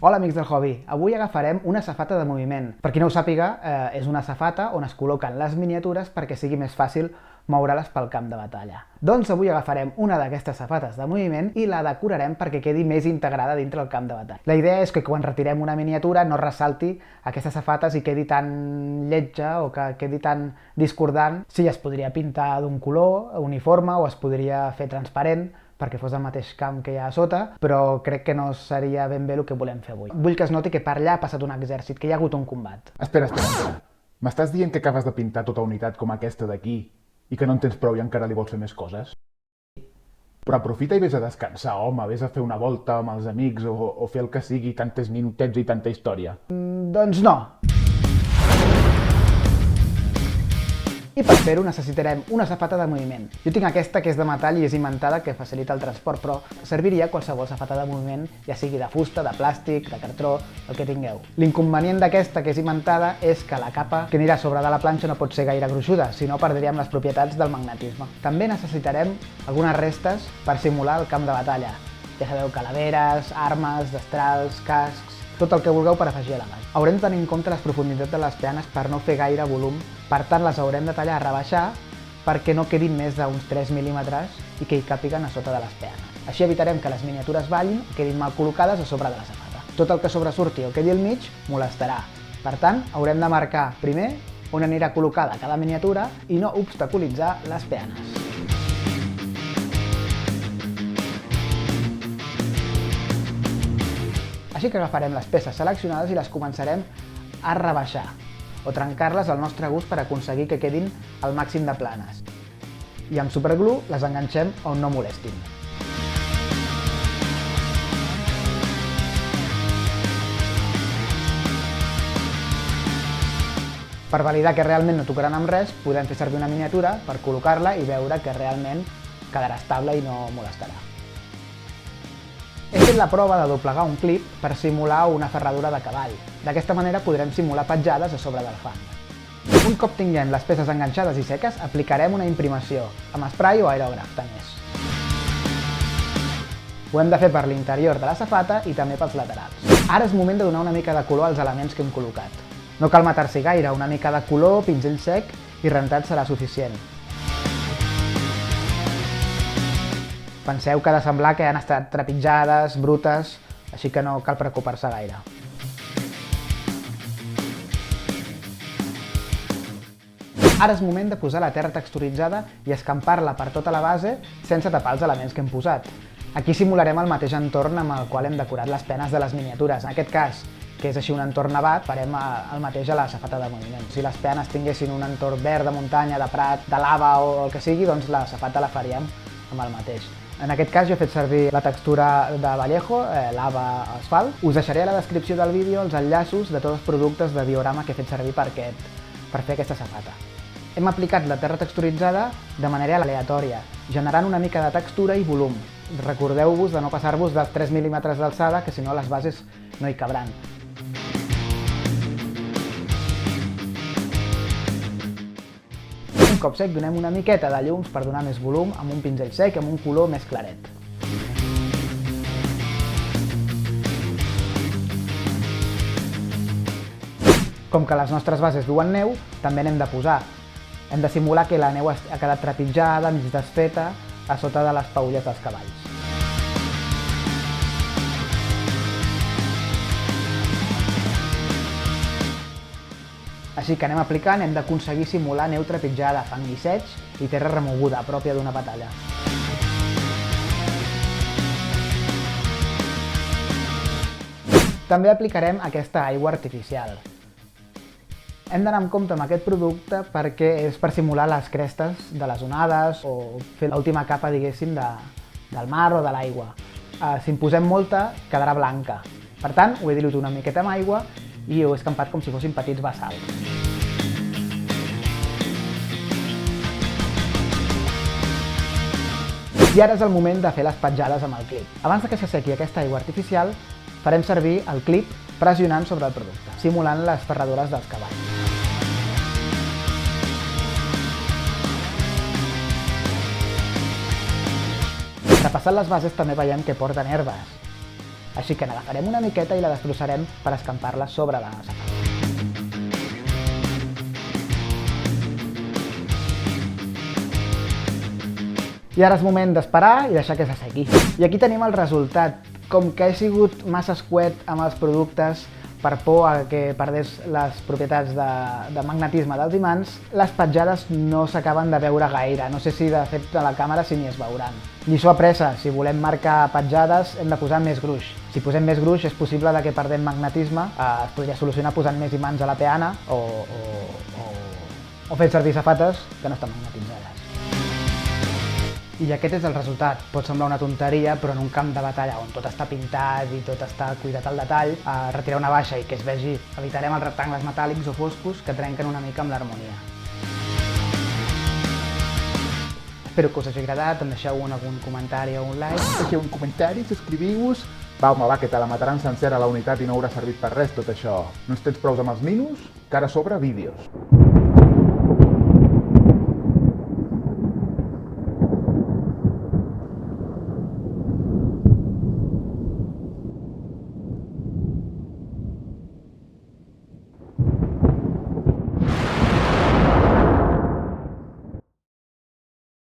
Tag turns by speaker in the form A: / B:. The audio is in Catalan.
A: Hola amics del hobby, avui agafarem una safata de moviment. Per qui no ho sàpiga, és una safata on es col·loquen les miniatures perquè sigui més fàcil moure-les pel camp de batalla. Doncs avui agafarem una d'aquestes safates de moviment i la decorarem perquè quedi més integrada dintre el camp de batalla. La idea és que quan retirem una miniatura no ressalti aquestes safates i quedi tan lletja o que quedi tan discordant. Sí, es podria pintar d'un color uniforme o es podria fer transparent perquè fos el mateix camp que hi ha a sota, però crec que no seria ben bé el que volem fer avui. Vull que es noti que per allà ha passat un exèrcit, que hi ha hagut un combat.
B: Espera. M'estàs dient que acabes de pintar tota unitat com aquesta d'aquí i que no en tens prou i encara li vols fer més coses? Però aprofita i vés a descansar, home, vés a fer una volta amb els amics o fer el que sigui, tantes minutets i tanta història.
A: Doncs no. I per fer-ho necessitarem una safata de moviment. Jo tinc aquesta que és de metall i és imantada, que facilita el transport, però serviria qualsevol safata de moviment, ja sigui de fusta, de plàstic, de cartró, el que tingueu. L'inconvenient d'aquesta, que és imantada, és que la capa que anirà a sobre de la planxa no pot ser gaire gruixuda, si no perdríem les propietats del magnetisme. També necessitarem algunes restes per simular el camp de batalla. Ja sabeu, calaveres, armes, destrals, cascs, tot el que vulgueu per afegir elegant. Haurem de tenir en compte les profunditats de les peanes per no fer gaire volum, per tant les haurem de tallar a rebaixar perquè no quedin més d'uns 3 mil·límetres i que hi càpiguen a sota de les peanes. Així evitarem que les miniatures ballin i quedin mal col·locades a sobre de la safata. Tot el que sobresurti o quedi al mig molestarà. Per tant, haurem de marcar primer on anirà col·locada cada miniatura i no obstaculitzar les peanes. Així que agafarem les peces seleccionades i les començarem a rebaixar o trencar-les al nostre gust per aconseguir que quedin al màxim de planes. I amb superglue les enganxem on no molestin. Per validar que realment no tocaran amb res, podem fer servir una miniatura per col·locar-la i veure que realment quedarà estable i no molestarà. He fet la prova de doblegar un clip per simular una ferradura de cavall. D'aquesta manera podrem simular petjades a sobre del fang. Un cop tinguem les peces enganxades i seques, aplicarem una imprimació, amb spray o aerògraf, tant és. Ho hem de fer per l'interior de la safata i també pels laterals. Ara és moment de donar una mica de color als elements que hem col·locat. No cal matar-s'hi gaire, una mica de color, pinzell sec i rentat serà suficient. Penseu que ha de semblar que han estat trepitjades, brutes, així que no cal preocupar-se gaire. Ara és moment de posar la terra texturitzada i escampar-la per tota la base sense tapar els elements que hem posat. Aquí simularem el mateix entorn amb el qual hem decorat les penes de les miniatures. En aquest cas, que és així un entorn nevat, farem el mateix a la safata de moviment. Si les penes tinguessin un entorn verd, de muntanya, de prat, de lava o el que sigui, doncs la safata la faríem amb el mateix. En aquest cas jo he fet servir la textura de Vallejo, lava asfalt. Us deixaré a la descripció del vídeo els enllaços de tots els productes de diorama que he fet servir per fer aquesta safata. Hem aplicat la terra texturitzada de manera aleatòria, generant una mica de textura i volum. Recordeu-vos de no passar-vos dels 3 mil·límetres d'alçada, que si no les bases no hi cabran. Un cop sec donem una miqueta de llums per donar més volum amb un pinzell sec amb un color més claret. Com que les nostres bases duen neu, també n'hem de posar. Hem de simular que la neu ha quedat trepitjada, mig desfeta, a sota de les peülles dels cavalls. Així que anem aplicant, hem d'aconseguir simular neu trepitjada, fang guisseig i terra remoguda, pròpia d'una batalla. També aplicarem aquesta aigua artificial. Hem d'anar amb compte amb aquest producte perquè és per simular les crestes de les onades o fer l'última capa, diguéssim, del mar o de l'aigua. Si en posem molta, quedarà blanca. Per tant, ho he diluït una miqueta amb aigua i ho he escampat com si fossin petits bassals. I ara és el moment de fer les petjades amb el clip. Abans que s'assequi aquesta aigua artificial, farem servir el clip pressionant sobre el producte, simulant les ferradures dels cavalls. Repassant les bases també veiem que porten herbes. Així que n'agafarem una miqueta i la destrossarem per escampar-la sobre la safata. I ara és moment d'esperar i deixar que s'assequi. I aquí tenim el resultat. Com que he sigut massa escuet amb els productes per por a que perdés les propietats de magnetisme dels imants, les petjades no s'acaben de veure gaire. No sé si de fet a la càmera si ni es veuran. Lliçó apresa, si volem marcar petjades hem de posar més gruix. Si posem més gruix és possible que perdem magnetisme, es podria solucionar posant més imants a la peana o fent servir safates que no estan magnetitzades. I aquest és el resultat. Pot semblar una tonteria, però en un camp de batalla on tot està pintat i tot està cuidat al detall, retirar una baixa i que es vegi, evitarem els rectangles metàl·lics o foscos que trenquen una mica amb l'harmonia. Espero que us hagi agradat, em deixeu algun comentari o un like.
B: Deixeu un comentari, subscriviu-vos. Va, home, va, que te la mataran sencera a la unitat i no haurà servit per res tot això. No ens tens prous amb els ninos, que ara sobre vídeos.